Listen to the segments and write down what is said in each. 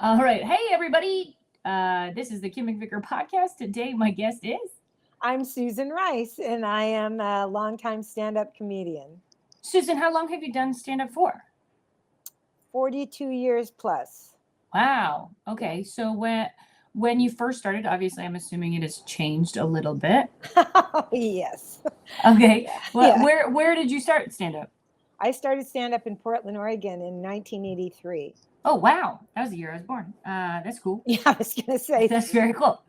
All right. Hey, everybody. This is the Kim McVicker podcast. Today, my guest is I'm Susan Rice, and I am a longtime stand-up comedian. Susan. How long have you done stand up for? 42 years plus. Wow. Okay. So when you first started, obviously, I'm assuming it has changed a little bit. Oh, yes. Okay. Yeah, Well, yeah. where did you start stand up? I started stand-up in Portland, Oregon in 1983. Oh, wow. That was the year I was born. That's cool. Yeah, I was going to say, That's very cool.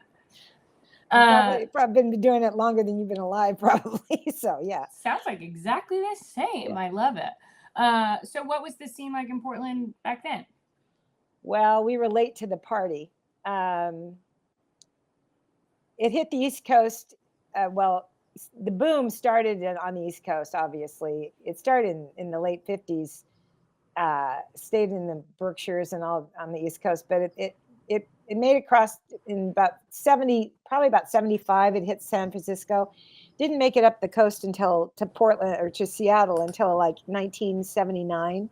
I've Uh, probably been doing it longer than you've been alive, probably. So, yeah, Sounds like exactly the same. yeah. I love it. So what was the scene like in Portland back then? Well, we were late to the party. Um, it hit the East Coast. The boom started on the East Coast, obviously. It started in the late 50s, stayed in the Berkshires and all on the East Coast, but it made it across in about 70, probably about 75. It hit San Francisco. Didn't make it up the coast until to Portland or to Seattle until like 1979.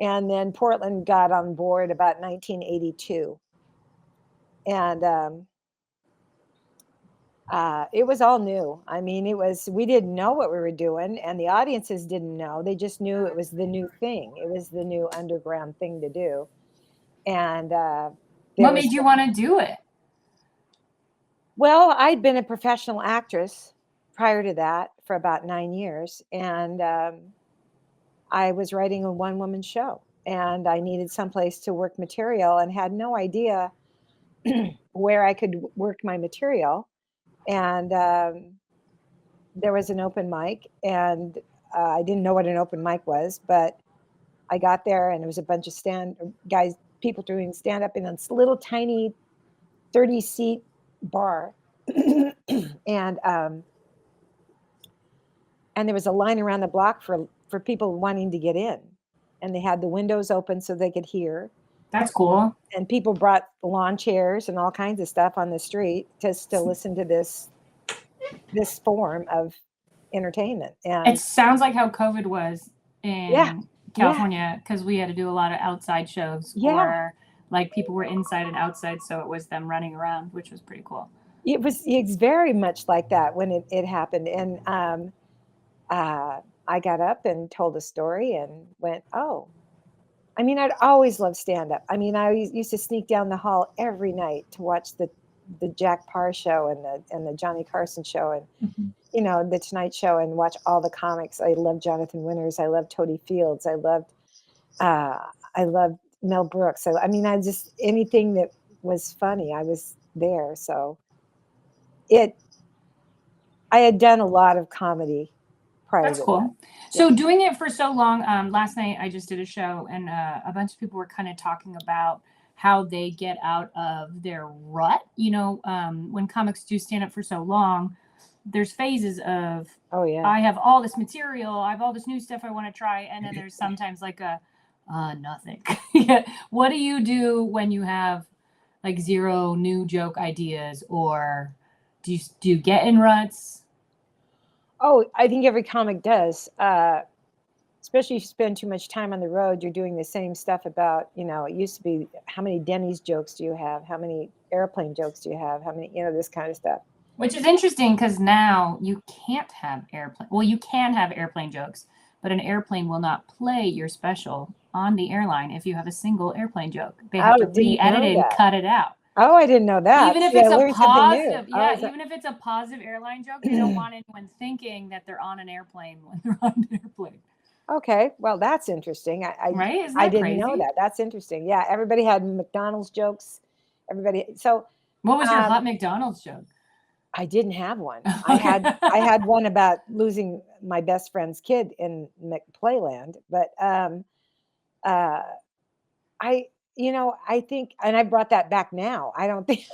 And then Portland got on board about 1982. And it was all new. I mean, we didn't know what we were doing, and the audiences didn't know. They just knew it was the new thing. It was the new underground thing to do. And there What was, made you want to do it? well, I'd been a professional actress prior to that for about 9 years, and I was writing a one woman show, and I needed someplace to work material and had no idea where I could work my material. And there was an open mic, and I didn't know what an open mic was, but I got there, and it was a bunch of people doing stand up in this little tiny 30-seat bar, and and there was a line around the block for people wanting to get in, and they had the windows open so they could hear, That's cool. and people brought lawn chairs and all kinds of stuff on the street just to listen to this form of entertainment. It And sounds like how COVID was yeah, in yeah, California because we had to do a lot of outside shows yeah. or like people were inside and outside, so it was them running around, which was pretty cool. It's very much like that when it happened. And I got up and told a story and went, oh, I mean, I'd always loved stand up. I mean, used to sneak down the hall every night to watch the Jack Parr show and the Johnny Carson show and Mhm. the Tonight Show, and watch all the comics. I loved Jonathan Winters. I loved Toady Fields. Uh, I loved Mel Brooks. I mean, I just anything that was funny, I was there. So it I had done a lot of comedy prior That's to that. cool. Yeah. So doing it for so long, last night I just did a show and a bunch of people were kind of talking about how they get out of their rut. When comics do stand up for so long, there's phases of Oh yeah. I have all this material, I have all this new stuff I want to try, and then there's sometimes like a nothing. Yeah. What do you do when you have like zero new joke ideas, or do you get in ruts? Oh, I think every comic does. Especially if you spend too much time on the road, you're doing the same stuff about, it used to be how many Denny's jokes do you have? How many airplane jokes do you have? How many, this kind of stuff. Which is interesting because now you can't have airplane. Well, you can have airplane jokes, but an airplane will not play your special on the airline if you have a single airplane joke. They have Oh, to didn't re-edit know it and that. cut it out. Oh, I didn't know that. Even if See, I it's a learned something new. positive, Oh, yeah, is that even if it's a positive airline joke, they don't want anyone thinking that they're on an airplane when they're on an airplane. okay? Well, that's interesting. Right? Isn't I that didn't know crazy? that. That's interesting. Yeah, everybody had McDonald's jokes. Everybody. So What was your um, hot McDonald's joke? I didn't have one. Okay. I had one about losing my best friend's kid in Playland, but uh, I I think, and I brought that back now. I don't think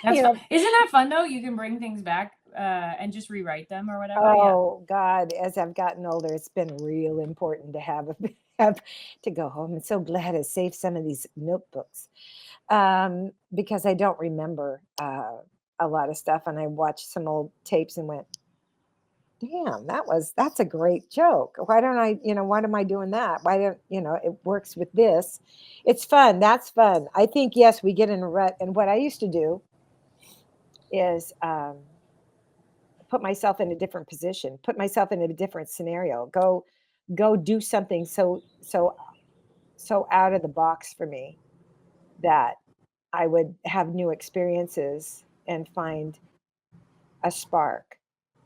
That's you fun. know. Isn't that fun though? You can bring things back and just rewrite them or whatever. Yeah. Oh God, as I've gotten older, it's been real important to have to go home. I'm so glad I saved some of these notebooks, because I don't remember a lot of stuff, and I watched some old tapes and went, damn, that's a great joke. Why don't I, why am I doing that? Why don't, it works with this. It's fun. That's fun. I think, yes, we get in a rut. And what I used to do is put myself in a different position, put myself in a different scenario, go do something so out of the box for me that I would have new experiences and find a spark,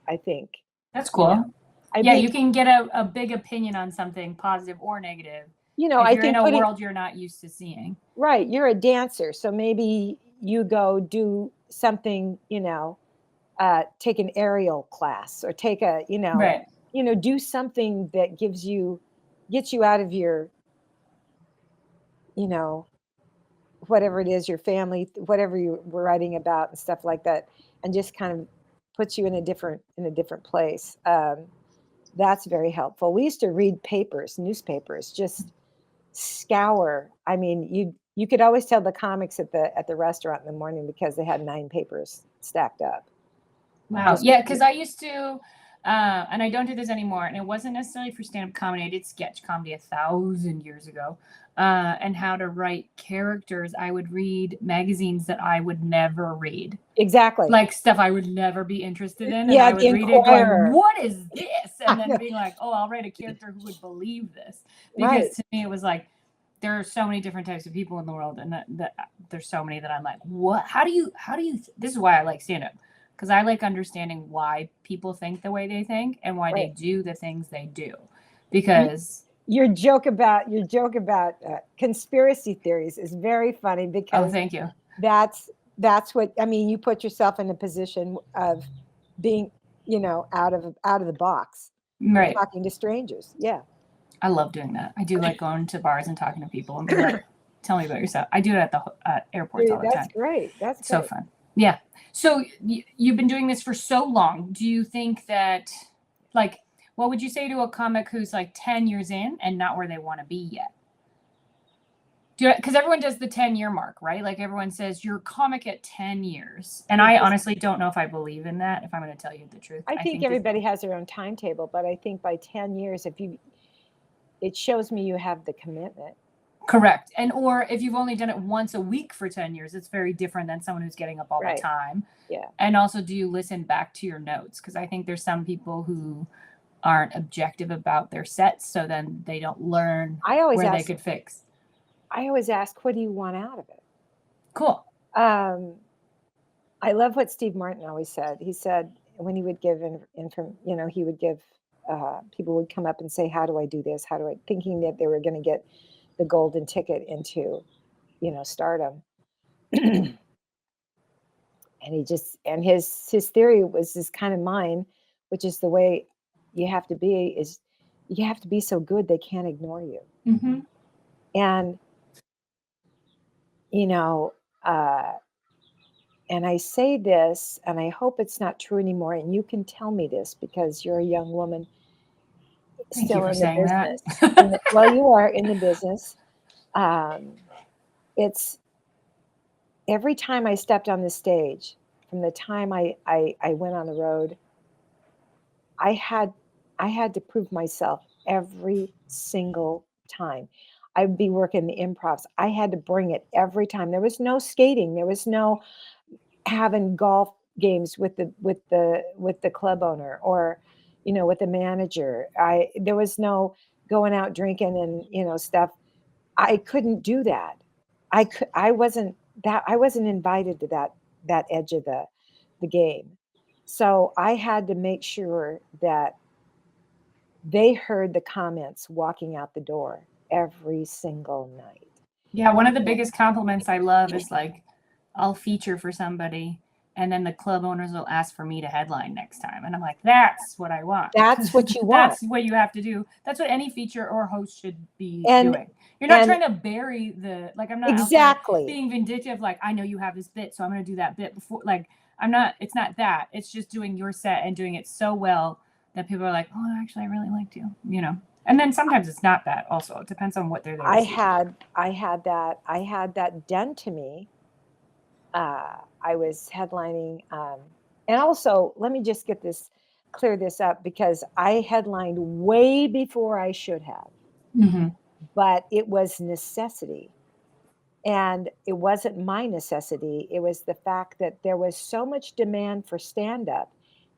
I think. That's You know, cool. I Yeah, think, you can get a big opinion on something, positive or negative, if I you're in think a world you're not used to seeing. right, you're a dancer. So maybe you go do something, take an aerial class or take a, Right. do something that gets you out of your, you know, whatever it is, your family, whatever you were writing about and stuff like that, and just kind of puts you in a different place. That's very helpful. We used to read newspapers, just scour. I mean, you could always tell the comics at the restaurant in the morning because they had 9 papers stacked up. Wow. Just Yeah, because I used to, and I don't do this anymore, and it wasn't necessarily for stand-up comedy. I did sketch comedy 1,000 years ago. And how to write characters. I would read magazines that I would never read. exactly. Like stuff I would never be interested in. And Yeah, I the would read it going, Inquirer. what is this? I And then know. being like, oh, I'll write a character who would believe this. Right. Because to me, it was like, there are so many different types of people in the world. And that there's so many that I'm like, what? How do you, this is why I like stand up. Because I like understanding why people think the way they think and why they Right. do the things they do. Because Your joke about conspiracy theories is very funny oh, because thank you. that's what I mean. You put yourself in a position of being, out of the box, Right. talking to strangers. Yeah. I love doing that. I do like going to bars and talking to people and be like, tell me about yourself. I do it at the airports all the That's time. great. That's So great. fun. Yeah. So you've been doing this for so long. Do you think that, like, what would you say to a comic who's like 10 years in and not where they want to be yet? Because everyone does the 10-year mark, right? Like everyone says, you're a comic at 10 years. And I honestly don't know if I believe in that, if I'm going to tell you the truth. I think everybody has their own timetable, but I think by 10 years, it shows me you have the commitment. Correct. And or if you've only done it once a week for 10 years, it's very different than someone who's getting up all Right. the time. Yeah. And also, do you listen back to your notes? Because I think there's some people who aren't objective about their sets, so then they don't learn where they could fix. I always ask, what do you want out of it? Cool. I love what Steve Martin always said. He said when he would give he would give people would come up and say, "How do I do this? How do I?" Thinking that they were going to get the golden ticket into, stardom. And his theory was this kind of mine, which is the way you have to be. Is you have to be so good they can't ignore you. Mm-hmm. And and I say this, and I hope it's not true anymore. And you can tell me this because you're a young woman still in the business. Well, you are in the business. It's every time I stepped on the stage, from the time I went on the road, I had to prove myself every single time. I'd be working the improvs. I had to bring it every time. There was no skating. There was no having golf games with the club owner or with the manager. There was no going out drinking and stuff. I couldn't do that. I wasn't invited to that edge of the game. So I had to make sure that they heard the comments walking out the door every single night. Yeah, one of the biggest compliments I love is like, I'll feature for somebody and then the club owners will ask for me to headline next time. And I'm like, that's what I want. That's what you want. That's what you have to do. That's what any feature or host should be doing. You're not trying to bury I'm not exactly being vindictive. Like, I know you have this bit, so I'm going to do that bit before. Like, it's not that. It's just doing your set and doing it so well that people are like, oh, actually, I really liked you, And then sometimes it's not that also. It depends on what they're there to see. I had that done to me. I was headlining, and also let me just get this clear this up because I headlined way before I should have, Mm-hmm. but it was necessity. And it wasn't my necessity. It was the fact that there was so much demand for stand up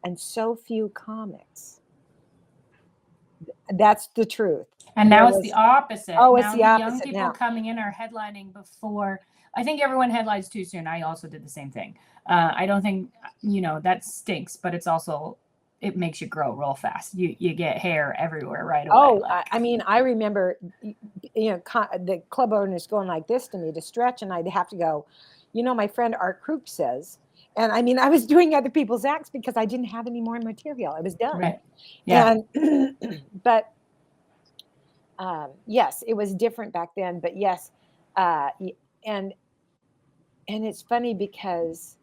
and so few comics. That's the truth. And There now it's the was, opposite. oh, it's Now the the young opposite people now. coming in are headlining before. I think everyone headlines too soon. I also did the same thing. I don't think, that stinks, but it's also, it makes you grow real fast. You get hair everywhere right away. Oh, Like, I mean, I remember, the club owners going like this to me to stretch, and I'd have to go, my friend Art Krupp says, and I mean, I was doing other people's acts because I didn't have any more material. I was done. right. Yeah. And, but yes, it was different back then. But yes, and it's funny because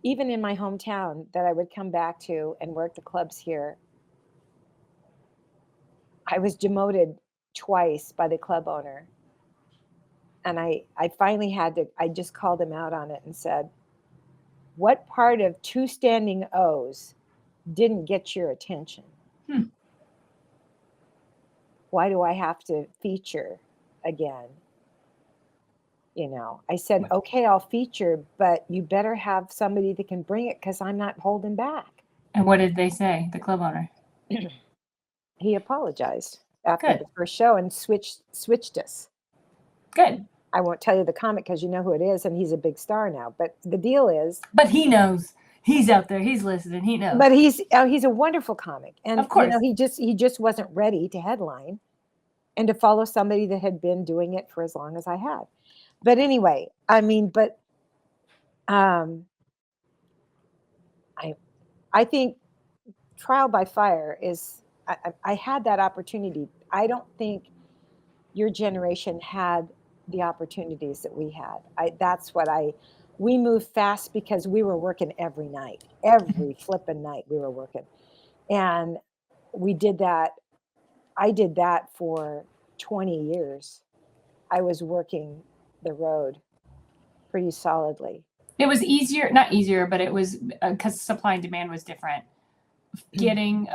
even in my hometown that I would come back to and work the clubs here, I was demoted twice by the club owner. And I finally I just called him out on it and said, what part of two standing O's didn't get your attention? Hmm. Why do I have to feature again? I said, okay, I'll feature, but you better have somebody that can bring it because I'm not holding back. And what did they say, the club owner? He apologized after Good. the first show and switched us. Good. I won't tell you the comic because you know who it is, and he's a big star now. But the deal is, But he knows. He's out there. He's listening. He knows. but he's a wonderful comic, and Of course. he just wasn't ready to headline and to follow somebody that had been doing it for as long as I had. But anyway, I mean, but I think trial by fire is. I had that opportunity. I don't think your generation had the opportunities that we had. We moved fast because we were working every night, every flipping night we were working. And we did that. I did that for 20 years. I was working the road pretty solidly. It was easier, not easier, but it was because supply and demand was different. Getting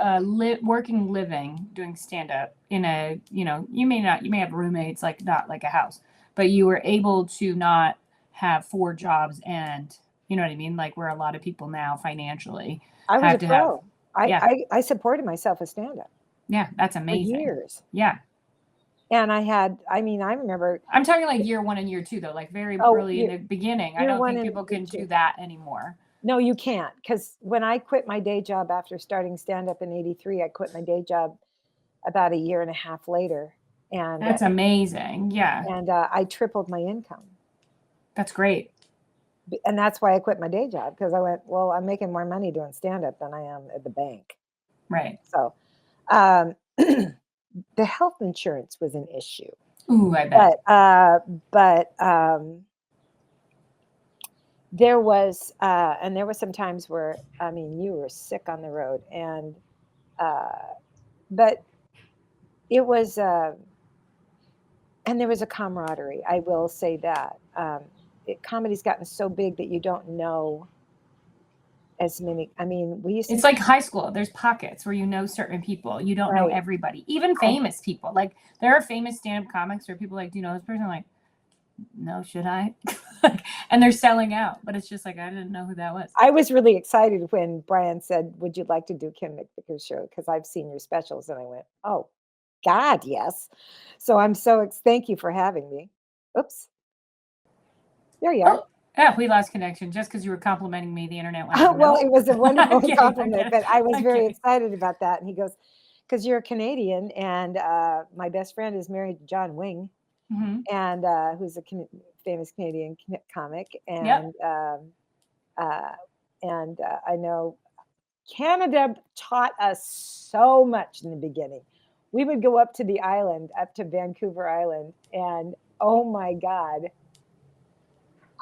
working living doing stand up in a, you may have roommates, like not like a house, but you were able to not have 4 jobs, and you know what I mean, like where a lot of people now financially I was have a to pro. yeah. I supported myself as stand up Yeah, that's for amazing. years. Yeah. And I remember. I'm talking like year 1 and year 2 though, like very early in the beginning. I don't think people can do that anymore. No, you can't. Because when I quit my day job after starting stand up in '83, I quit my day job about a year and a half later. And That's amazing. Yeah. And I tripled my income. That's great. And that's why I quit my day job, because I went, well, I'm making more money doing stand up than I am at the bank. Right. So the health insurance was an issue. Ooh, I bet. But there was some times where, I mean, you were sick on the road, and but it was, and there was a camaraderie. I will say that comedy's gotten so big that you don't know as many. I mean, we used to. It's like high school. There's pockets where you know certain people. You don't know everybody, even famous people. Like there are famous stand-up comics where people are like, do you know this person? I'm like, no, should I? And they're selling out, but it's just like, I didn't know who that was. I was really excited when Brian said, would you like to do Kim McVicker's show? Because I've seen your specials. And I went, oh, God, yes. So thank you for having me. Oops. There you are. Oh, yeah, we lost connection just because you were complimenting me. The internet went, well, it was a wonderful kidding, compliment, but I was very kidding. excited about that. And he goes, because you're a Canadian, and my best friend is married to John Wing, and who's a famous Canadian comic. And I know Canada taught us so much in the beginning. We would go up to the island, up to Vancouver Island, and oh my God,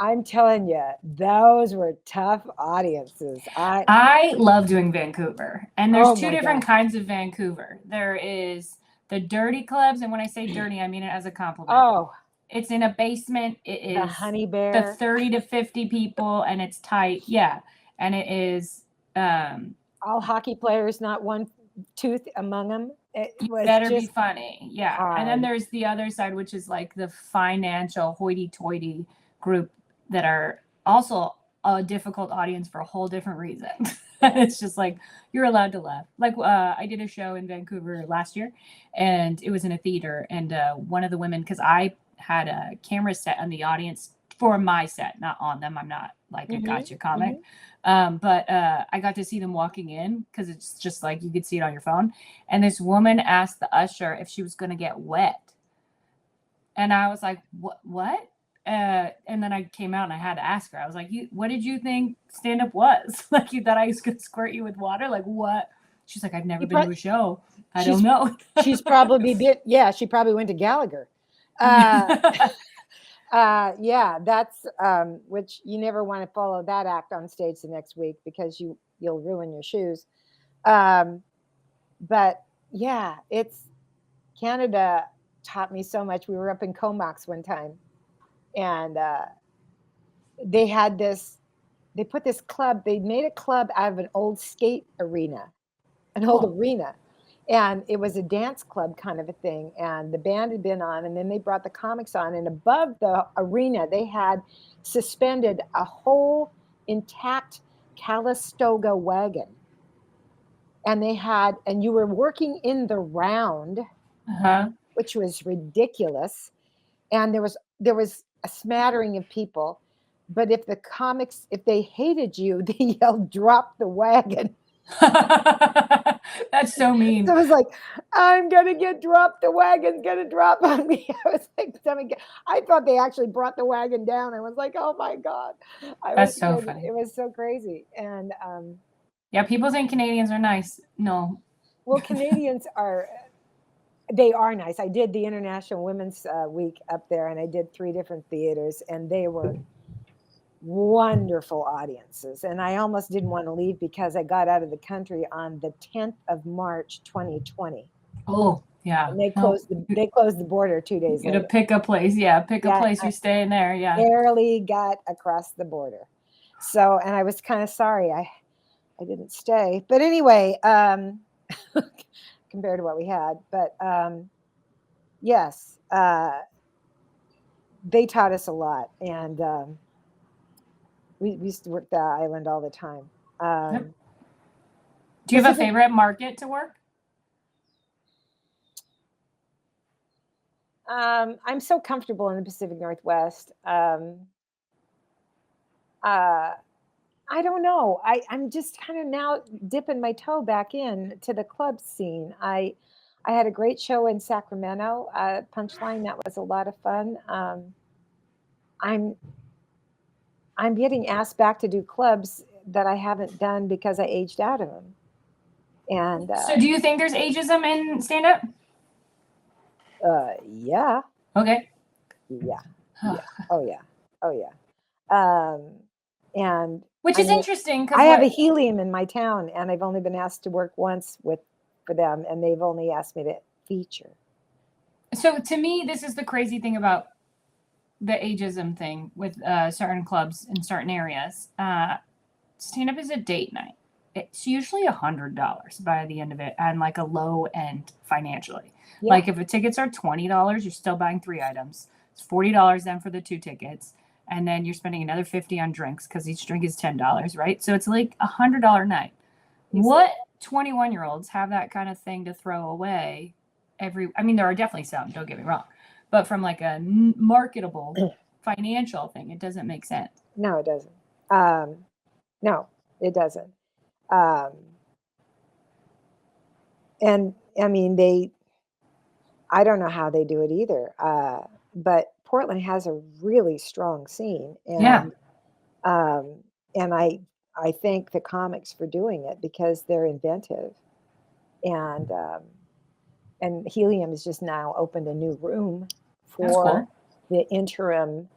I'm telling you, those were tough audiences. I love doing Vancouver, and there's 2 different God. kinds of Vancouver. There is the dirty clubs, and when I say dirty, I mean it as a compliment. Oh, it's in a basement. It is the Honey Bear, the 30 to 50 people, and it's tight. Yeah, and it is. all hockey players, not one tooth among them. It You was better be just funny. Yeah. And then hard. there's the other side, which is like the financial hoity-toity group that are also a difficult audience for a whole different reason. It's just like you're allowed to laugh. Like I did a show in Vancouver last year, and it was in a theater. And one of the women, because I had a camera set on the audience for my set, not on them. I'm not like a gotcha comic. But I got to see them walking in because it's just like you could see it on your phone. And this woman asked the usher if she was going to get wet. And I was like, what? And then I came out and I had to ask her. I was like, what did you think stand up was? Like, you thought I was going to squirt you with water? Like, what? She's like, I've never been to a show. I don't know. She's probably she probably went to Gallagher. Yeah, that's which you never want to follow that act on stage the next week because you'll ruin your shoes. But yeah, it's Canada taught me so much. We were up in Comox one time, and they put this club. They made a club out of an old skate arena, and it was a dance club kind of a thing. And the band had been on, and then they brought the comics on. And above the arena, they had suspended a whole intact Calistoga wagon. And you were working in the round, which was ridiculous. And there was a smattering of people. But if they hated you, they yelled, "Drop the wagon." That's so mean. So I was like, I'm going to get dropped. The wagon's going to drop on me. I was like, I thought they actually brought the wagon down. I was like, oh my God. That's so funny. It was so crazy. And yeah, people think Canadians are nice. No. Well, Canadians they are nice. I did the International Women's Week up there, and I did 3 different theaters, and they were wonderful audiences. And I almost didn't want to leave because I got out of the country on the 10th of March, 2020. Oh, yeah. And they closed the border 2 days later. To pick a place. Yeah, pick a place. You're staying there. Yeah. Barely got across the border. So, and I was kind of sorry I didn't stay. But anyway, compared to what we had. But yes, they taught us a lot. And we used to work the island all the time. Do you have a favorite market to work? I'm so comfortable in the Pacific Northwest. I don't know. I'm just kind of now dipping my toe back in to the club scene. I had a great show in Sacramento, Punchline. That was a lot of fun. I'm getting asked back to do clubs that I haven't done because I aged out of them. And so, do you think there's ageism in stand-up? Yeah. Okay. Yeah. Yeah. Oh yeah. Oh yeah. And which is interesting because I have a helium in my town, and I've only been asked to work once for them, and they've only asked me to feature. So to me, this is the crazy thing about the ageism thing with certain clubs in certain areas. Stand-up is a date night. It's usually $100 by the end of it, and like a low end financially. Yeah. Like if the tickets are $20, you're still buying 3 items. It's $40 then for the 2 tickets. And then you're spending another $50 on drinks because each drink is $10, right? So it's like $100 night. Exactly. What 21-year-olds have that kind of thing to throw away I mean, there are definitely some, don't get me wrong. But from like a marketable financial thing, it doesn't make sense. No, it doesn't. No, it doesn't. And I mean, I don't know how they do it either. But Portland has a really strong scene. And, yeah. And I thank the comics for doing it because they're inventive. And Helium has just now opened a new room for the interim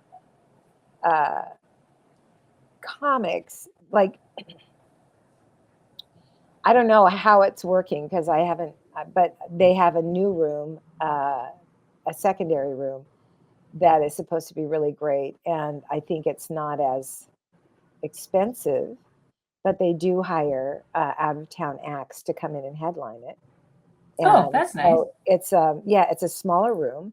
comics. Like, I don't know how it's working because I haven't, but they have a new room, a secondary room that is supposed to be really great. And I think it's not as expensive but they do hire out of town acts to come in and headline it. Oh, And that's nice. so it's it's a smaller room,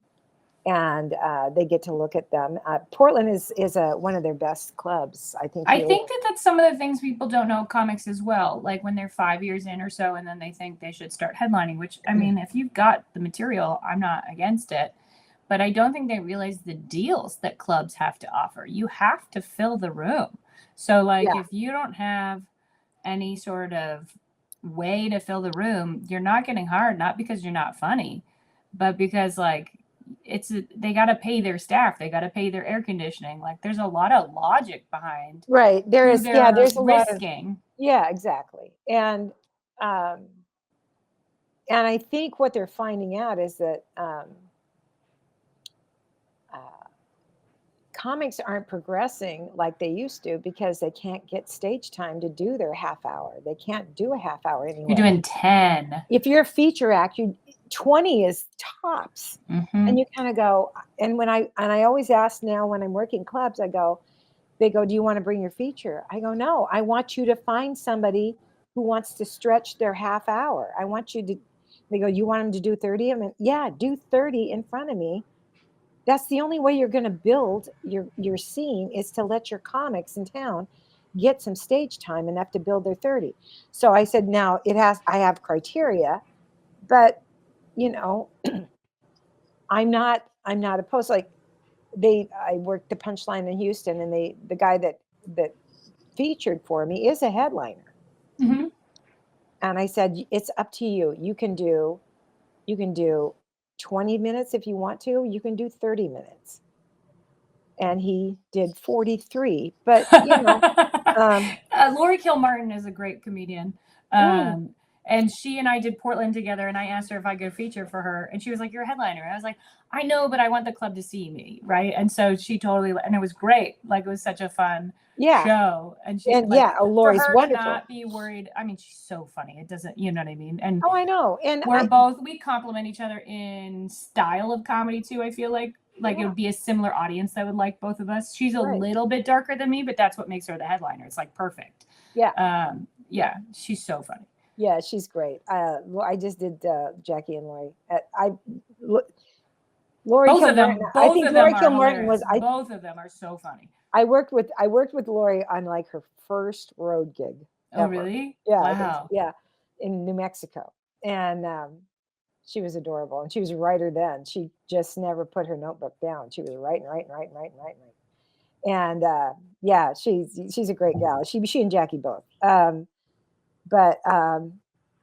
and they get to look at them. Portland is one of their best clubs. I think I think that that's some of the things people don't know comics as well. Like when they're 5 years in or so, and then they think they should start headlining. Which I mean, if you've got the material, I'm not against it. But I don't think they realize the deals that clubs have to offer. You have to fill the room. So like Yeah. if you don't have any sort of way to fill the room, you're not getting hired, not because you're not funny, but because like they got to pay their staff, they got to pay their air conditioning. Like there's a lot of logic behind Right. There who is, yeah, they're there's a lot of, risking. yeah, exactly. Um, and I think what they're finding out is that uh, comics aren't progressing like they used to because they can't get stage time to do their half hour. They can't do a half hour You're anyway. doing 10. If you're a feature act, 20 is tops. Mm-hmm. And you kind of go, and I always ask now when I'm working clubs, they go, do you want to bring your feature? I go, no, I want you to find somebody who wants to stretch their half hour. I want you to, they go, you want them to do 30? I mean, yeah, do 30 in front of me. That's the only way you're going to build your scene, is to let your comics in town get some stage time enough to build their 30. So I said, now I have criteria, but you know, I'm not opposed. Like I worked the Punchline in Houston, and the guy that featured for me is a headliner. Mm-hmm. And I said, it's up to you. You can do 20 minutes if you want to. You can do 30 minutes. And he did 43. But Lori Kilmartin is a great comedian. mm, And she and I did Portland together, and I asked her if I could feature for her, and she was like, "You're a headliner." I was like, "I know, but I want the club to see me, right?" And so she totally, and it was great. Like it was such a fun yeah. show. And she said, And like, yeah, oh, for Lori's her to wonderful. not be worried. I mean, she's so funny. It doesn't, you know what I mean? And Oh, I know. And we complement each other in style of comedy too. I feel like it yeah, would be a similar audience that would like both of us. She's a right. little bit darker than me, but that's what makes her the headliner. It's like perfect. Yeah. Yeah, she's so funny. Yeah, she's great. I just did Jackie and Lori. Lori Kilmartin. I Both think of them Lori are Kilmartin hilarious. was. Both of them are so funny. I worked with Lori on like her first road gig Oh, ever. really? Yeah, I think so. Wow. Yeah, in New Mexico, and she was adorable, and she was a writer then. She just never put her notebook down. She was writing, writing, writing, writing, writing, writing. And yeah, she's a great gal. She and Jackie both. But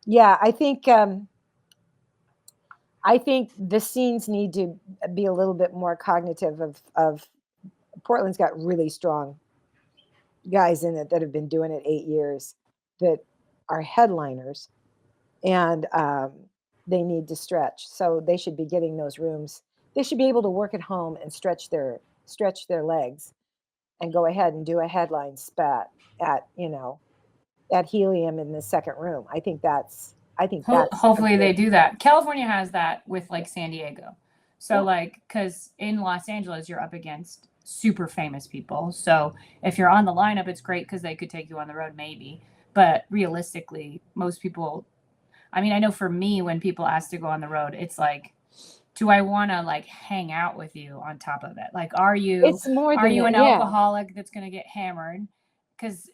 yeah, I think the scenes need to be a little bit more cognitive of Portland's got really strong guys in it that have been doing it 8 years, that are headliners, and they need to stretch. So they should be getting those rooms. They should be able to work at home and stretch their legs, and go ahead and do a headline spat at Helium in the second room. I think that's a Hopefully good. they do that. California has that with like San Diego. So Yeah. like cuz in Los Angeles you're up against super famous people. So if you're on the lineup it's great cuz they could take you on the road maybe. But realistically most people, I mean I know for me when people ask to go on the road it's like, do I want to like hang out with you on top of it? Like It's more are than you that. an Yeah, alcoholic that's going to get hammered? Because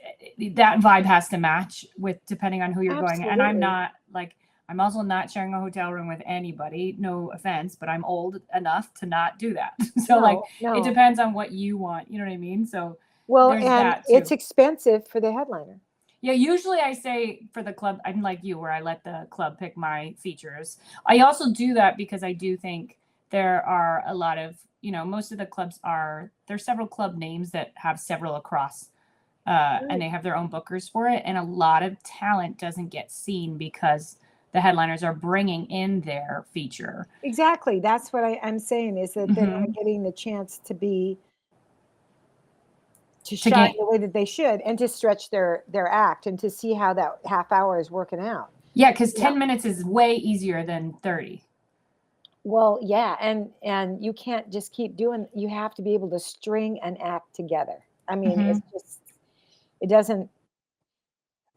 that vibe has to match with depending on who you're going. And I'm absolutely. not like, I'm also not sharing a hotel room with anybody. No offense, but I'm old enough to not do that. So like No, it no. depends on what you want. You know what I mean? So Well, there's and that it's too. expensive for the headliner. Yeah, usually I say for the club, I'm like you, where I let the club pick my features. I also do that because I do think there are a lot of, most of the clubs there's several club names that have several across, and Right. they have their own bookers for it. And a lot of talent doesn't get seen because the headliners are bringing in their feature. Exactly. That's what I'm saying, is that they're not Mm-hmm. getting the chance to To shine gain, the way that they should, and to stretch their act, and to see how that half hour is working out. yeah, because You know. 10 minutes is way easier than 30. Well, yeah, and you can't just keep doing. You have to be able to string an act together. I mean, Mm-hmm. it doesn't.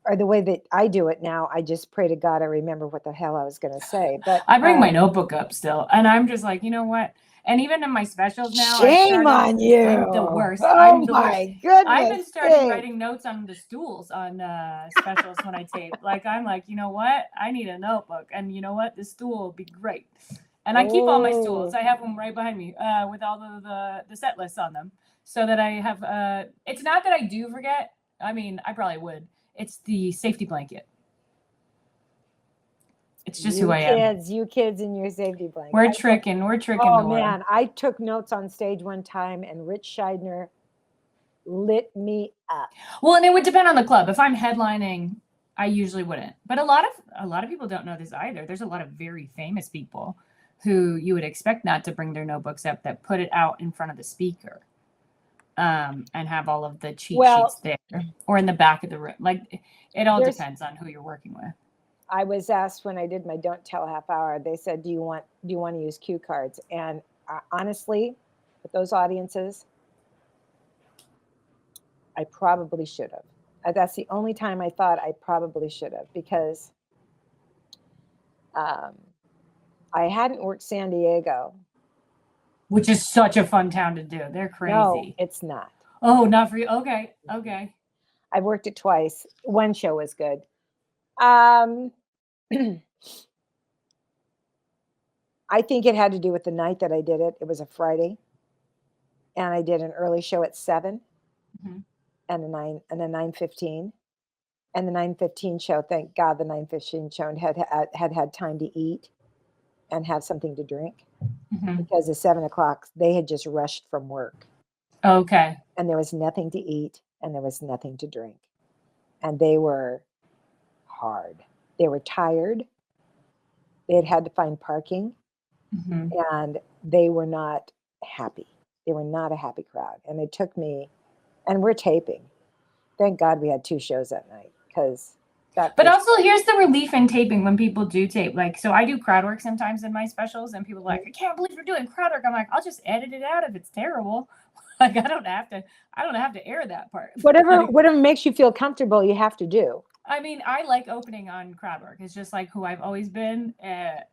or the way that I do it now, I just pray to God I remember what the hell I was going to say. But I bring my notebook up still, and I'm just like, you know what? And even in my specials now, I shame started. on you. I'm the worst. Oh I'm the worst. my I've goodness been starting sakes. writing notes on the stools on specials when I tape. Like I'm like, you know what? I need a notebook, and you know what? This stool will be great. And I keep all my stools. Oh, I have them right behind me with all the set lists on them, so that I have. It's not that I do forget. I mean, I probably would. It's the safety blanket. It's just who I am. you kids in your safety blanket. We're tricking Oh the world. man, I took notes on stage one time, and Rich Scheidner lit me up. Well, and it would depend on the club. If I'm headlining, I usually wouldn't. But a lot of people don't know this either. There's a lot of very famous people who you would expect not to bring their notebooks up that put it out in front of the speaker, and have all of the cheat sheets there or in the back of the room. Like it all depends on who you're working with. I was asked when I did my Don't Tell half hour, they said, do you want to use cue cards? And honestly, with those audiences, I probably should have. That's the only time I thought I probably should have, because I hadn't worked San Diego. Which is such a fun town to do. They're crazy. No, it's not. Oh, not for you. Okay. Okay. I've worked it twice. One show was good. I think it had to do with the night that I did it. It was a Friday, and I did an early show at 7, Mhm. and a 9:15, and the 9:15 show. Thank God the 9:15 show had time to eat and have something to drink, Mhm. because at 7 o'clock they had just rushed from work, Okay. and there was nothing to eat and there was nothing to drink, and they were hard. They were tired. They had to find parking. Mhm. And they were not happy. They were not a happy crowd. And it took me, and we're taping. Thank God we had 2 shows that night, because that. But also, here's the relief in taping when people do tape. Like, so I do crowd work sometimes in my specials, and people are like, I can't believe you're doing crowd work. I'm like, I'll just edit it out if it's terrible. Like, I don't have to air that part. Whatever makes you feel comfortable, you have to do. I mean, I like opening on crowd work. It's just like who I've always been, and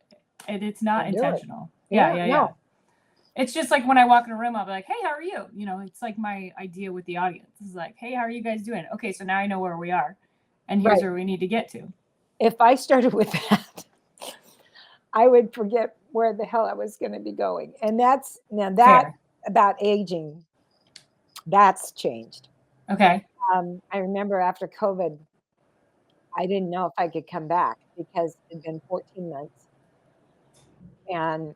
it's not intentional. Yeah. No. It's just like when I walk in a room, I'll be like, hey, how are you? You know, it's like my idea with the audience. It's like, hey, how are you guys doing? Okay, so now I know where we are, and here's where we need to get to. If I started with that, I would forget where the hell I was going to be going. And that's Fair. about aging. That's changed. Okay. I remember after COVID, I didn't know if I could come back, because it had been 14 months. And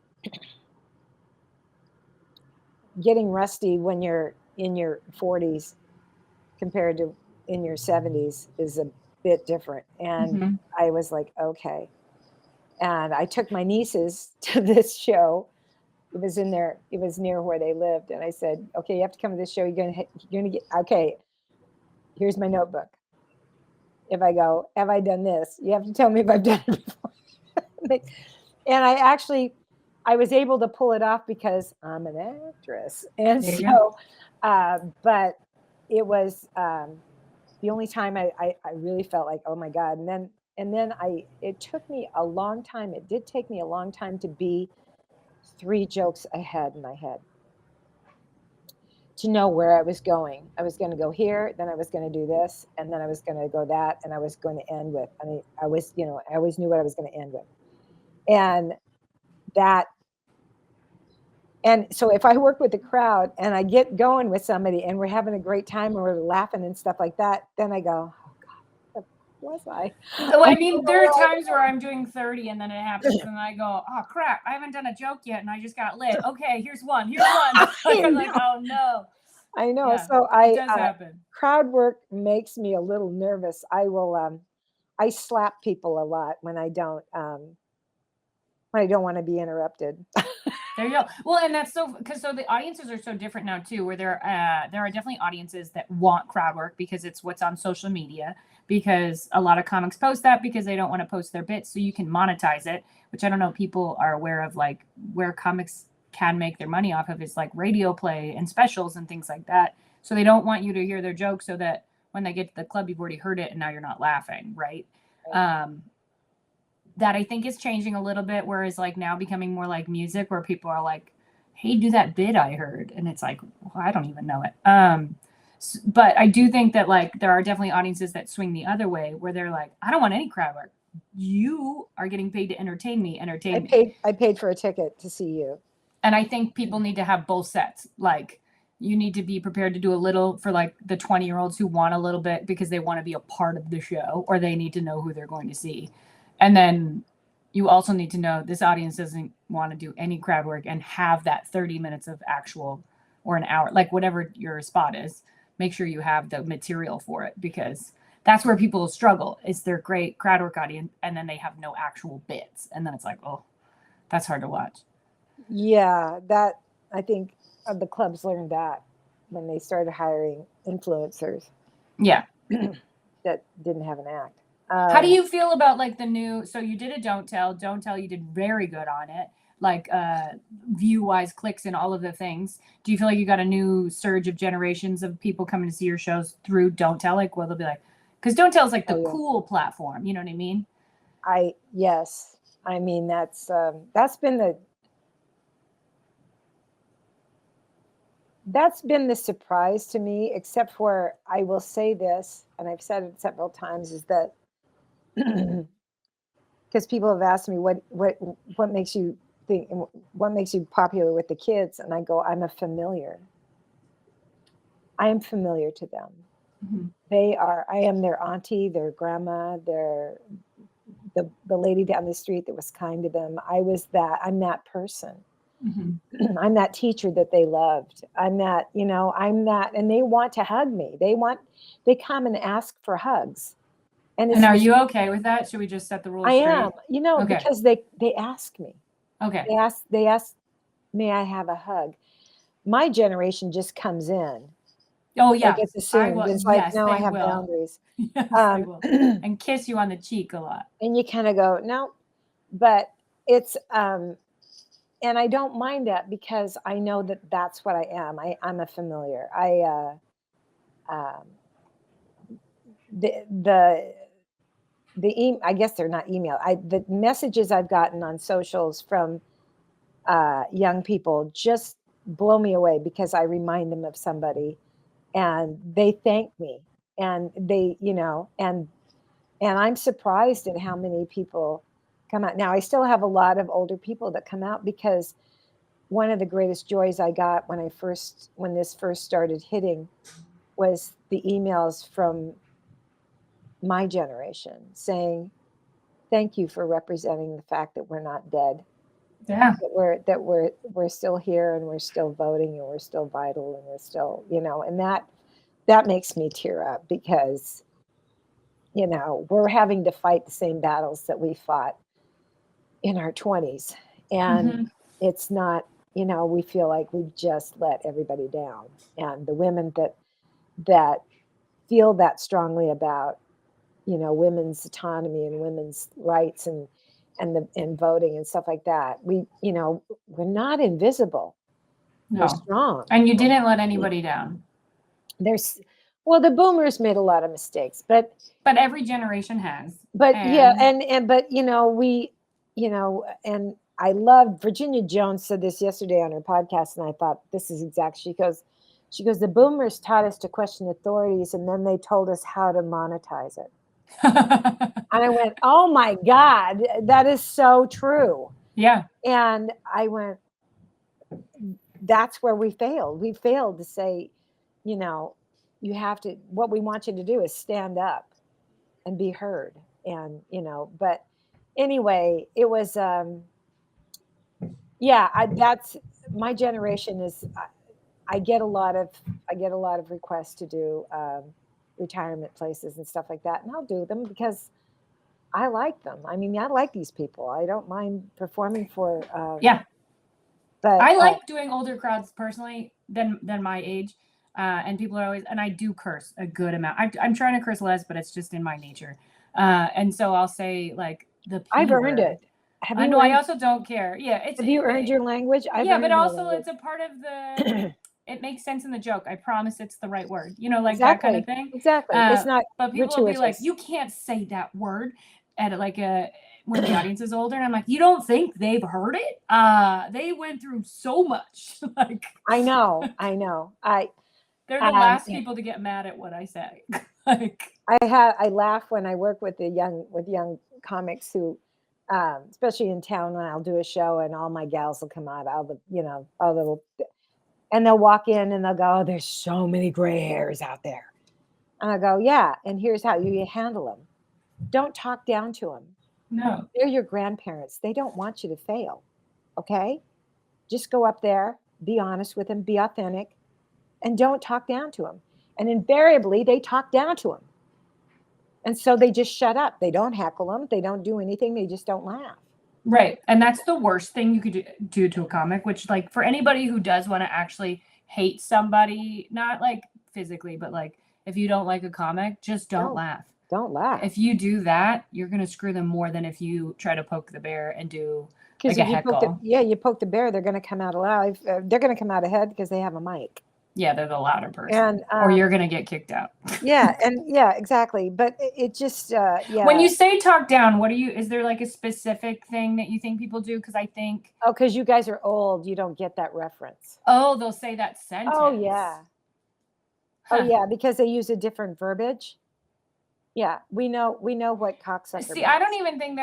getting rusty when you're in your 40s compared to in your 70s is a bit different. And I was like, okay. And I took my nieces to this show. It was near where they lived. And I said, okay, you have to come to this show. You're gonna get, okay, here's my notebook. If I go, have I done this? You have to tell me if I've done it before. And I was able to pull it off because I'm an actress. And so, but it was the only time I really felt like, oh my God. And then it took me a long time. It did take me a long time to be 3 jokes ahead in my head, to know where I was going. I was going to go here, then I was going to do this, and then I was going to go that, and I was going to end with, I always knew what I was going to end with. And so if I work with the crowd and I get going with somebody and we're having a great time and we're laughing and stuff like that, then I go, oh God, what was I? Well, I mean, there are times where I'm doing 30 and then it happens and I go, oh crap, I haven't done a joke yet and I just got lit. Okay, here's one. Like, I'm like, oh no. I know. Yeah, so it does happen. Crowd work makes me a little nervous. I slap people a lot when I don't want to be interrupted. There you go. Well, and that's because the audiences are so different now too, where there are definitely audiences that want crowd work because it's what's on social media, because a lot of comics post that because they don't want to post their bits, so you can monetize it, which I don't know if people are aware of, like where comics can make their money off of is like radio play and specials and things like that. So they don't want you to hear their jokes so that when they get to the club, you've already heard it and now you're not laughing, right? Right. That I think is changing a little bit, whereas like now becoming more like music where people are like, hey, do that bit I heard. And it's like, well, I don't even know it. But I do think that like there are definitely audiences that swing the other way where they're like, I don't want any crowd work. You are getting paid to entertain me, I paid for a ticket to see you. And I think people need to have both sets. Like you need to be prepared to do a little for like the 20-year-olds who want a little bit because they want to be a part of the show or they need to know who they're going to see. And then you also need to know this audience doesn't want to do any crowd work and have that 30 minutes of actual or an hour, like whatever your spot is, make sure you have the material for it because that's where people struggle is their great crowd work audience and then they have no actual bits. And then it's like, oh, that's hard to watch. Yeah, that I think the clubs learned that when they started hiring influencers Yeah. that didn't have an act. How do you feel about like the new? So you did a Don't Tell. You did very good on it. Like view wise, clicks, and all of the things. Do you feel like you got a new surge of generations of people coming to see your shows through Don't Tell? Like, well, they'll be like, because Don't Tell is like the Oh, yeah. cool platform. You know what I mean? Yes. I mean that's been the surprise to me, except for I will say this, and I've said it several times, is that because people have asked me what makes you think, what makes you popular with the kids, and I go, I'm a familiar. I am familiar to them. Mm-hmm. I am their auntie, their grandma, the lady down the street that was kind to them. I'm that person. Mm-hmm. I'm that teacher that they loved. I'm that, and they want to hug me. They come and ask for hugs. And are you okay with that? Should we just set the rules I straight? am, Okay. because they ask me. Okay. They ask, may I have a hug? My generation just comes in. Oh yeah. Like it's assumed. It's like, yes, no, I have will. boundaries. Yes, they will. And kiss you on the cheek a lot. And you kind of go, no, but it's, and I don't mind that because I know that that's what I am. I'm a familiar. I guess they're not email. The messages I've gotten on socials from young people just blow me away because I remind them of somebody, and they thank me, and they, and I'm surprised at how many people come out. Now I still have a lot of older people that come out because one of the greatest joys I got when this first started hitting was the emails from my generation saying, thank you for representing the fact that we're not dead. Yeah. That we're still here and we're still voting and we're still vital and we're still, and that makes me tear up because, we're having to fight the same battles that we fought in our 20s. And it's not, we feel like we've just let everybody down. And the women that feel that strongly about, women's autonomy and women's rights and voting and stuff like that, we're not invisible. No. We're strong. And you didn't let anybody down. The boomers made a lot of mistakes, but every generation has. But we, and I loved Virginia Jones said this yesterday on her podcast, and I thought this is exact. She goes, the boomers taught us to question authorities, and then they told us how to monetize it. And I went, oh my God, that is so true. Yeah. And I went, that's where we failed. We failed to say, you have to, what we want you to do is stand up and be heard. And, but anyway, it was, that's my generation is, I get a lot of requests to do retirement places and stuff like that. And I'll do them because I like them. I mean, I like these people. I don't mind performing for, but I like doing older crowds personally than my age. And people are always, and I do curse a good amount. I'm trying to curse less, but it's just in my nature. And so I'll say like the P I've earned word. it. Have you I also don't care. Yeah. Have you earned your language? But also it's a part of the it makes sense in the joke. I promise it's the right word. You know, like that kind of thing. Exactly. It's not But people will be like, gratuitous. you can't say that word at like when the audience is older. And I'm like, you don't think they've heard it? They went through so much. Like I know. they're the last people to get mad at what I say. Like I laugh when I work with young comics who, especially in town when I'll do a show and all my gals will come out, and they'll walk in and they'll go, oh, there's so many gray hairs out there. And I go, yeah. And here's how you handle them. Don't talk down to them. no. They're your grandparents. They don't want you to fail. Okay. Just go up there, be honest with them, be authentic, and don't talk down to them. And invariably they talk down to them. And so they just shut up. They don't heckle them. They don't do anything. They just don't laugh. Right. And that's the worst thing you could do to a comic, which like for anybody who does want to actually hate somebody, not like physically, but like if you don't like a comic, just don't laugh. Don't laugh. If you do that, you're going to screw them more than if you try to poke the bear and do like a heckle. You poke the bear, they're going to come out alive. They're going to come out ahead because they have a mic. Yeah, they're the louder person. Or you're going to get kicked out. Yeah, exactly. But it just, When you say talk down, is there like a specific thing that you think people do? Because I think. Oh, because you guys are old, you don't get that reference. Oh, they'll say that sentence. Oh, yeah. Huh. Oh, yeah, because they use a different verbiage. Yeah, we know what cocksucker See, means. I don't even think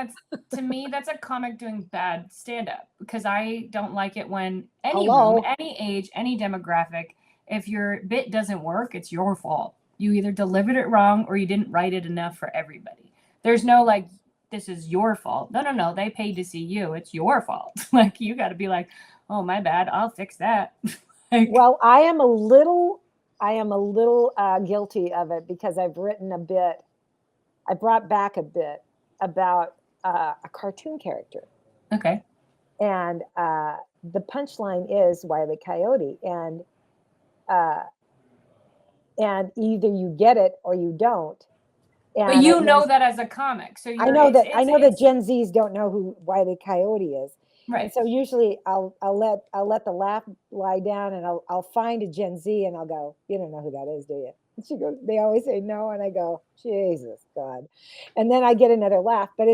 to me, that's a comic doing bad stand-up because I don't like it when any room, any age, any demographic, if your bit doesn't work, it's your fault. You either delivered it wrong or you didn't write it enough for everybody. There's no like, this is your fault. No. They paid to see you. It's your fault. Like, you got to be like, oh, my bad. I'll fix that. Like, well, I am a little guilty of it because I've written a bit. I brought back a bit about a cartoon character. Okay. And the punchline is Wile E. Coyote. And either you get it or you don't. And but you know that as a comic. So I know that Gen Zs don't know who Wile E. Coyote is. Right. And so usually I'll let the laugh lie down and I'll find a Gen Z and I'll go, you don't know who that is, do you? And she goes, they always say no. And I go, Jesus God. And then I get another laugh, but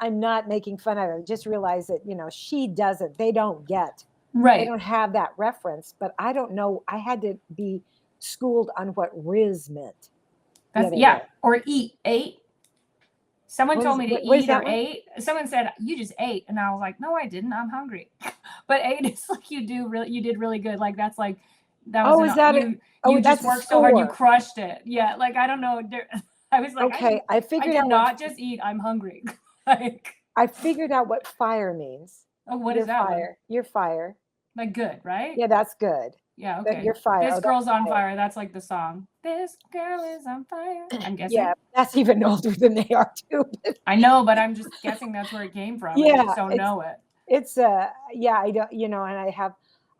I'm not making fun of her. Just realize that, she doesn't, they don't get, right. They don't have that reference, but I don't know. I had to be schooled on what Riz meant. Or ate. Someone told me to eat or ate. Someone said, you just ate. And I was like, no, I didn't. I'm hungry. But ate is like you did really good. Like that's like, that was you just worked so hard. You crushed it. Yeah. Like, I don't know. I was like, okay. I figured out not just eat. I'm hungry. Like, I figured out what fire means. Oh, what is that? Fire. You're fire. Like good, right? Yeah, that's good. Yeah, okay. You're fire. This girl's on fire. That's like the song. This girl is on fire. I'm guessing. Yeah, that's even older than they are too. I know, but I'm just guessing that's where it came from. Yeah, I just don't know it. It's I don't, and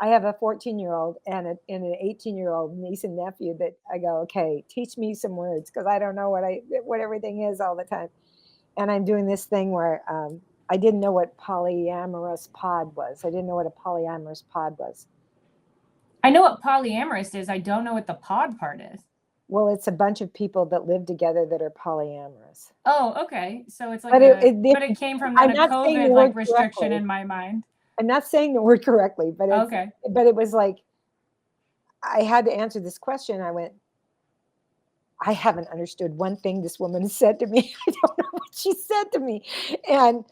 I have a 14-year-old and an 18-year-old niece and nephew that I go, okay, teach me some words because I don't know what everything is all the time. And I'm doing this thing where I didn't know what polyamorous pod was. I didn't know what a polyamorous pod was. I know what polyamorous is. I don't know what the pod part is. Well, it's a bunch of people that live together that are polyamorous. Oh, okay. So it's like, but it came from a COVID like restriction correctly. In my mind. I'm not saying the word correctly, but but it was like, I had to answer this question. I went, I haven't understood one thing this woman said to me. I don't know what she said to me. And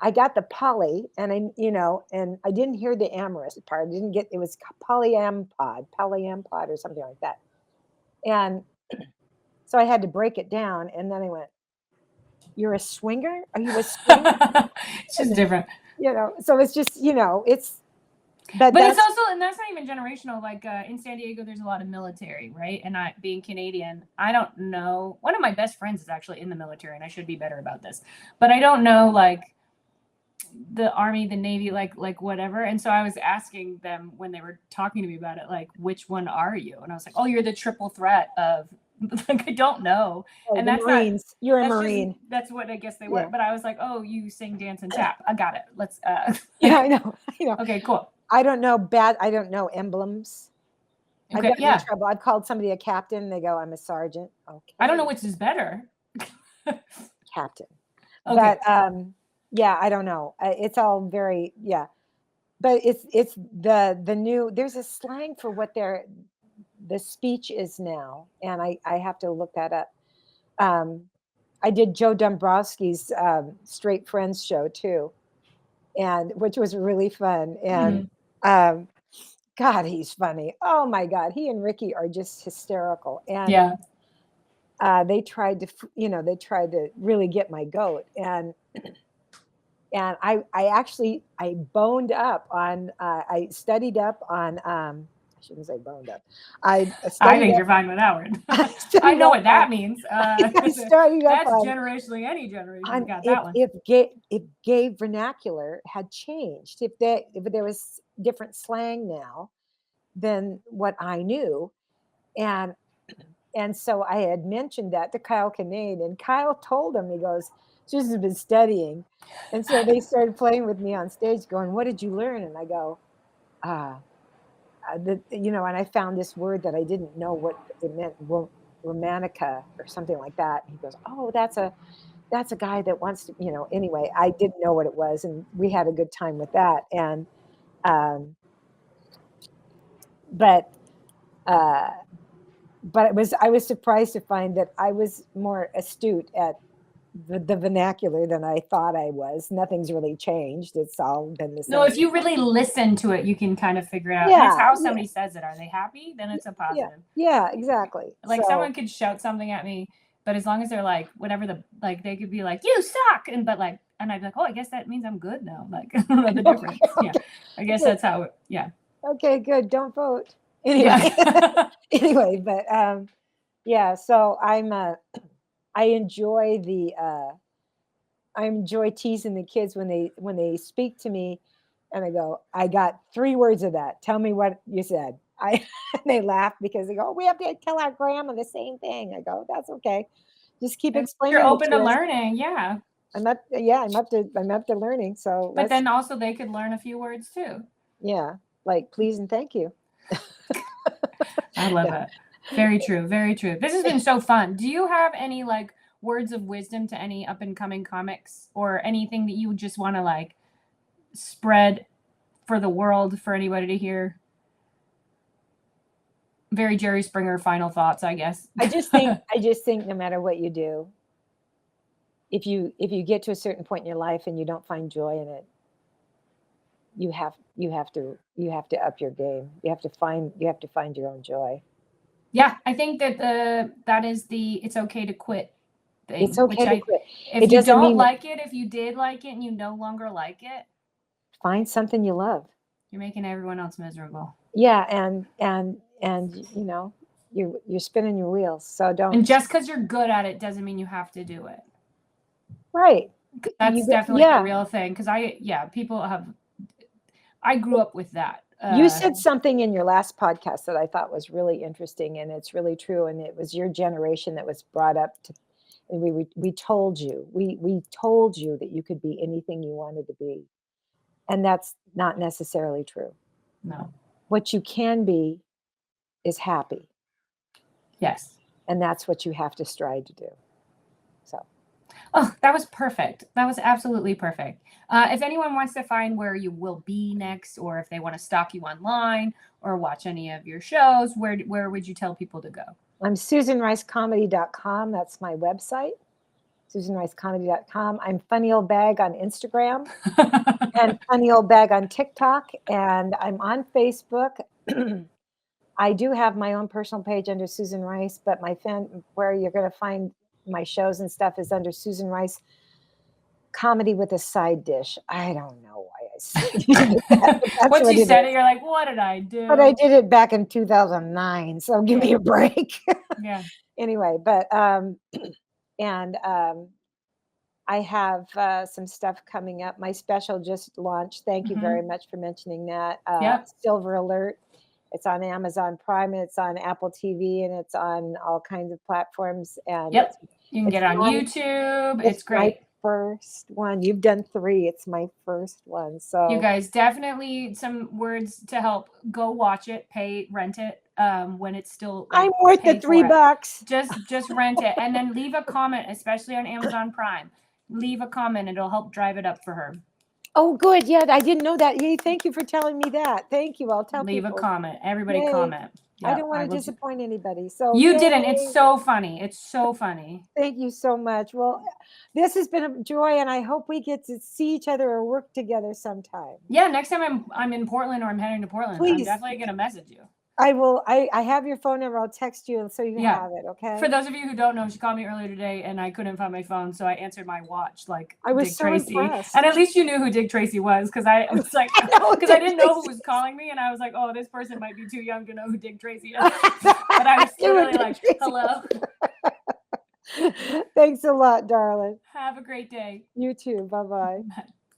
I got the poly and and I didn't hear the amorous part. I didn't get, it was polyampod or something like that. And so I had to break it down. And then I went, you're a swinger? Are you a swinger? It's just different. So it's just, it's. But it's also, and that's not even generational. Like in San Diego, there's a lot of military, right? And I, being Canadian, I don't know. One of my best friends is actually in the military, and I should be better about this. But I don't know, like, the Army, the Navy, like whatever. And so I was asking them when they were talking to me about it, like, which one are you? And I was like, oh, you're the triple threat of, like, I don't know. Oh, and that's Marines. You're a Marine. That's what I guess they were. But I was like, oh, you sing, dance, and tap. I got it. Let's. Yeah, I know. Okay, cool. I don't know I don't know emblems. I've Okay, gotten in yeah. trouble. I've called somebody a captain. They go, I'm a sergeant. Okay. I don't know which is better. Captain. Okay. But yeah, I don't know. It's all very, yeah. But it's the new, there's a slang for what the speech is now. And I have to look that up. I did Joe Dombrowski's Straight Friends show too, and which was really fun. And um, God, he's funny. Oh my God, he and Ricky are just hysterical. And Yeah. they tried to, they tried to really get my goat. And I actually I boned up on I studied up on I shouldn't say boned up. I I studied think up. you're fine with that word. I I studied know up what that on. means. I studied up That's on generationally, any generation on got that one. if gay vernacular had changed, if there was different slang now than what I knew, and so I had mentioned that to Kyle Kinane, and Kyle told him, he goes, Susan's been studying, and so they started playing with me on stage, going, "What did you learn?" And I go, and I found this word that I didn't know what it meant, romanica or something like that. He goes, "Oh, that's a guy that wants to," anyway, I didn't know what it was. And we had a good time with that. And, but, uh, I was surprised to find that I was more astute at the vernacular than I thought I was. Nothing's really changed. It's all been the No, same. if you really listen to it, you can kind of figure it out. And it's Yeah. how Yeah. somebody says it. Are they happy? Then it's a Yeah. positive. Yeah, exactly. Like So, someone could shout something at me, but as long as they're like, whatever they could be like, you suck. And I'd be like, oh, I guess that means I'm good now. Like, I don't know the difference. okay, Yeah. I guess okay, that's how yeah. okay, good. Don't vote. Anyway. Yeah. Anyway, but yeah, so I enjoy I enjoy teasing the kids when they speak to me, and I go, I got 3 words of that. Tell me what you said. They laugh because they go, we have to tell our grandma the same thing. I go, that's okay. Just keep You're explaining it open to to us. learning. Yeah. I'm up to learning. So But then also they could learn a few words too. yeah, like please and thank you. I love Yeah. that. Very true. Very true. This has been so fun. Do you have any like words of wisdom to any up and coming comics or anything that you just want to like spread for the world for anybody to hear? Very Jerry Springer final thoughts, I guess. I just think no matter what you do, if you get to a certain point in your life and you don't find joy in it, you have to up your game. You have to find your own joy. Yeah, I think that that is the it's okay to quit It's thing, which okay to quit. if It you doesn't don't mean like it, if you did like it and you no longer like it, find something you love. you're making everyone else miserable. Yeah, and you're spinning your wheels. So And don't. just because you're good at it doesn't mean you have to do it. Right. That's definitely a real thing. Because I grew up with that. You said something in your last podcast that I thought was really interesting, and it's really true. And it was your generation that was brought up to, and we told you, we told you that you could be anything you wanted to be. And that's not necessarily true. No. What you can be is happy. Yes. And that's what you have to strive to do. So. Oh, that was perfect. That was absolutely perfect. If anyone wants to find where you will be next, or if they want to stalk you online or watch any of your shows, where would you tell people to go? I'm SusanRiceComedy.com. That's my website. SusanRiceComedy.com. I'm Funny Old Bag on Instagram and Funny Old Bag on TikTok. And I'm on Facebook. I do have my own personal page under Susan Rice, but where you're going to find my shows and stuff is under Susan Rice Comedy with a Side Dish. I don't know why I said that. Once you said it, you're like, what did I do? But I did it back in 2009, so give me a break. Yeah. Anyway, but and I have some stuff coming up. My special just launched. Thank you very much for mentioning that. Silver Alert. It's on Amazon Prime, and it's on Apple TV, and it's on all kinds of platforms. And you can get on YouTube. It's great. first one. You've done 3. It's my first one. So You guys, definitely some words to help. Go watch it, rent it when it's still like, I'm worth the paid for it. $3. Just rent it and then leave a comment, especially on Amazon Prime. Leave a comment. It'll help drive it up for her. Oh, good. Yeah, I didn't know that. Yay, thank you for telling me that. Thank you. I'll tell Leave people. a comment. Everybody Yay. comment. I Yep, don't want to will disappoint anybody. So You yay. didn't. It's so funny. It's so funny. Thank you so much. Well, this has been a joy, and I hope we get to see each other or work together sometime. Yeah, next time I'm in Portland or I'm heading to Portland, I'm Please. definitely gonna message you. I will. I have your phone number. I'll text you, and so you Yeah. have it. Okay. For those of you who don't know, she called me earlier today, and I couldn't find my phone, so I answered my watch like I was Dick so Tracy. impressed. And at least you knew who Dick Tracy was, because I was like, because I didn't know who was calling me, and I was like, oh, this person might be too young to know who Dick Tracy is. But I was literally like, hello. Thanks a lot, darling. Have a great day. You too. Bye-bye. Bye.